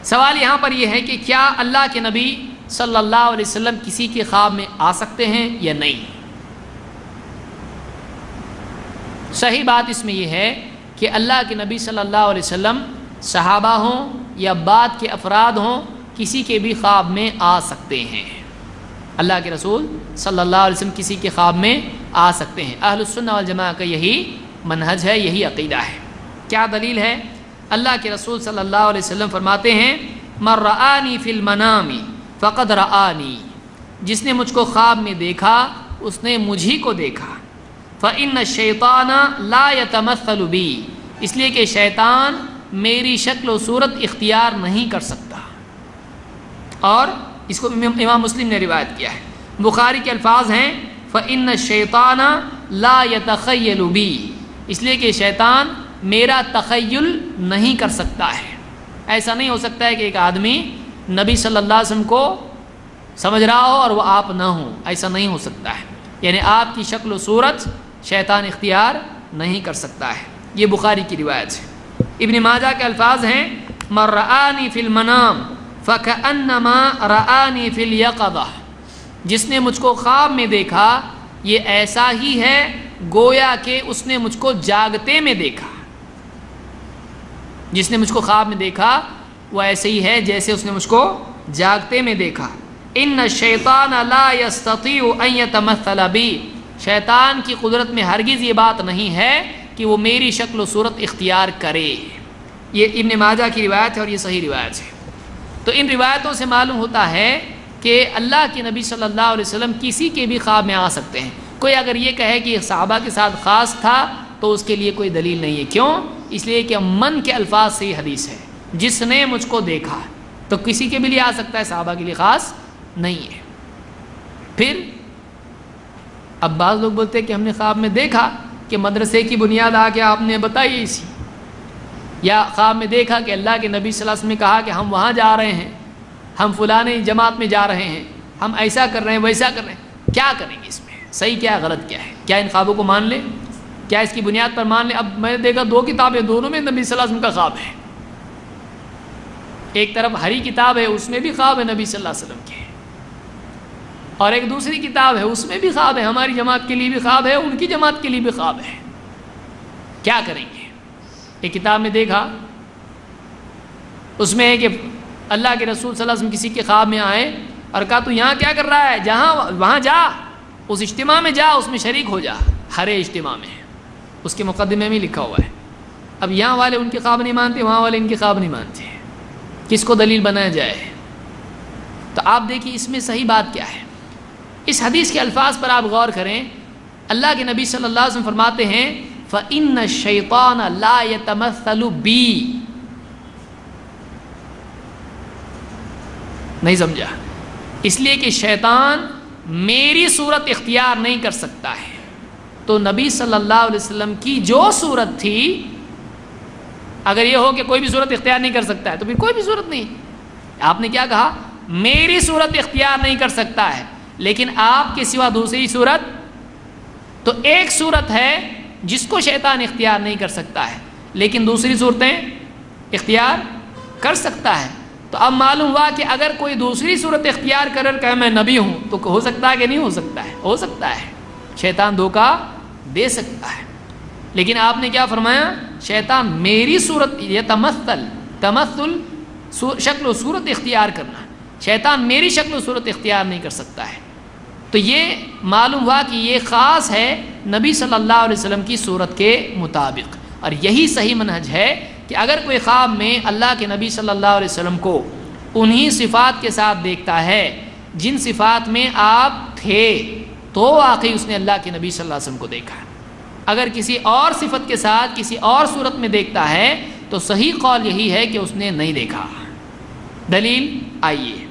سوال یہاں پر یہ ہے کہ کیا اللہ کے نبی صلی اللہ علیہ وسلم کسی کے خواب میں آ سکتے ہیں یا نہیں؟ صحیح بات اس میں یہ ہے کہ اللہ کے نبی صلی اللہ علیہ وسلم صحابہ ہوں یا بعد کے افراد ہوں، کسی کے بھی خواب میں آ سکتے ہیں۔ اللہ کے رسول صلی اللہ علیہ وسلم کسی کے خواب میں آ سکتے ہیں۔ اہل السنہ والجماعہ کا یہی منہج ہے، یہی عقیدہ ہے۔ کیا دلیل ہے؟ اللہ کے رسول صلی اللہ علیہ وسلم فرماتے ہیں من رآنی فی المنام فقد رآنی، جس نے مجھ کو خواب میں دیکھا اس نے مجھی کو دیکھا۔ فإن الشیطان لا يتمثل بی، اس لیے کہ شیطان میری شکل و صورت اختیار نہیں کر سکتا۔ اور اس کو امام مسلم نے روایت کیا ہے۔ بخاری کے الفاظ ہیں فإن الشیطان لا يتخیل بی، اس لیے کہ شیطان میرا تخیل نہیں کر سکتا ہے۔ ایسا نہیں ہو سکتا ہے کہ ایک آدمی نبی صلی اللہ علیہ وسلم کو سمجھ رہا ہو اور وہ آپ نہ ہوں، ایسا نہیں ہو سکتا ہے۔ یعنی آپ کی شکل و صورت شیطان اختیار نہیں کر سکتا ہے۔ یہ بخاری کی روایت ہے۔ ابن ماجہ کے الفاظ ہیں من رآنی فی المنام فکأنما رآنی فی الیقظہ، جس نے مجھ کو خواب میں دیکھا یہ ایسا ہی ہے گویا کہ اس نے مجھ کو جاگتے میں دیکھا۔ جس نے مجھ کو خواب میں دیکھا وہ ایسے ہی ہے جیسے اس نے مجھ کو جاگتے میں دیکھا۔ ان الشیطان لا یستطیع ان یتمثل بی، شیطان کی قدرت میں ہرگز یہ بات نہیں ہے کہ وہ میری شکل و صورت اختیار کرے۔ یہ ابن ماجہ کی روایت ہے اور یہ صحیح روایت ہے۔ تو ان روایتوں سے معلوم ہوتا ہے کہ اللہ کے نبی صلی اللہ علیہ وسلم کسی کے بھی خواب میں آ سکتے ہیں۔ کوئی اگر یہ کہے کہ صحابہ کے ساتھ خاص تھا تو اس کے لیے کوئی دلیل نہیں ہے۔ کیوں؟ اس لیے کہ من کے الفاظ سے یہ حدیث ہے، جس نے مجھ کو دیکھا، تو کسی کے بھی لیے آ سکتا ہے، صحابہ کے لیے خاص نہیں ہے۔ پھر اب بعض لوگ بولتے ہیں کہ ہم نے خواب میں دیکھا کہ مدرسے کی بنیاد آ کے آپ نے بتائی اسی، یا خواب میں دیکھا کہ اللہ کے نبی صلی اللہ علیہ وسلم نے کہا کہ ہم وہاں جا رہے ہیں، ہم فلانے جماعت میں جا رہے ہیں، ہم ایسا کر رہے ہیں ویسا کر رہے ہیں۔ کیا کریں گے اس میں؟ صحیح کیا ہے غلط کیا ہے؟ کیا ان خوابوں کو مان لیں؟ کیا اس کی بنیاد پر مان لیں؟ اب میں نے دیکھا 2 کتابیں، دونوں میں نبی صلی اللہ علیہ وسلم کا خواب ہے۔ ایک طرف ہری کتاب ہے اس میں بھی خواب ہے نبی صلی اللہ علیہ وسلم کے، اور ایک دوسری کتاب ہے اس میں بھی خواب ہے، ہماری جماعت کے لیے بھی خواب ہے، ان کی جماعت کے لیے بھی خواب ہے۔ کیا کریں گے؟ ایک کتاب میں دیکھا اس میں ہے کہ اللہ کے رسول صلی اللہ علیہ وسلم کسی کے خواب میں آئے اور کہا تو یہاں کیا کر رہا ہے؟ وہاں جا، اس اجتماع میں جا، اس میں شریک ہو جا، ہر اجتماع میں، اس کے مقدمے میں لکھا ہوا ہے۔ اب یہاں والے ان کے خواب نہیں مانتے، وہاں والے ان کے خواب نہیں مانتے، کس کو دلیل بنایا جائے؟ تو آپ دیکھیے اس میں صحیح بات کیا ہے۔ اس حدیث کے الفاظ پر آپ غور کریں۔ اللہ کے نبی صلی اللہ علیہ وسلم فرماتے ہیں فَإِنَّ الشَّيْطَانَ لَا يَتَمَثَّلُ بِي، نہیں سمجھا؟ اس لیے کہ شیطان میری صورت اختیار نہیں کر سکتا ہے۔ تو نبی صلی اللہ علیہ وسلم کی جو صورت تھی، اگر یہ ہو کہ کوئی بھی صورت اختیار نہیں کر سکتا ہے تو پھر کوئی بھی صورت نہیں۔ آپ نے کیا کہا؟ میری صورت اختیار نہیں کر سکتا ہے، لیکن آپ کے سوا دوسری صورت، تو ایک صورت ہے جس کو شیطان اختیار نہیں کر سکتا ہے لیکن دوسری صورتیں اختیار کر سکتا ہے۔ تو اب معلوم ہوا کہ اگر کوئی دوسری صورت اختیار کر کہ میں نبی ہوں تو ہو سکتا ہے کہ نہیں ہو سکتا ہے؟ ہو سکتا ہے، شیطان دھوکہ دے سکتا ہے۔ لیکن آپ نے کیا فرمایا؟ شیطان میری صورت، یہ تمثل شکل و صورت اختیار کرنا، شیطان میری شکل و صورت اختیار نہیں کر سکتا ہے۔ تو یہ معلوم ہوا کہ یہ خاص ہے نبی صلی اللہ علیہ وسلم کی صورت کے مطابق، اور یہی صحیح منہج ہے کہ اگر کوئی خواب میں اللہ کے نبی صلی اللہ علیہ وسلم کو انہی صفات کے ساتھ دیکھتا ہے جن صفات میں آپ تھے، تو واقعی اس نے اللہ کے نبی صلی اللہ علیہ وسلم کو دیکھا۔ اگر کسی اور صفت کے ساتھ کسی اور صورت میں دیکھتا ہے تو صحیح قول یہی ہے کہ اس نے نہیں دیکھا۔ دلیل آئیے۔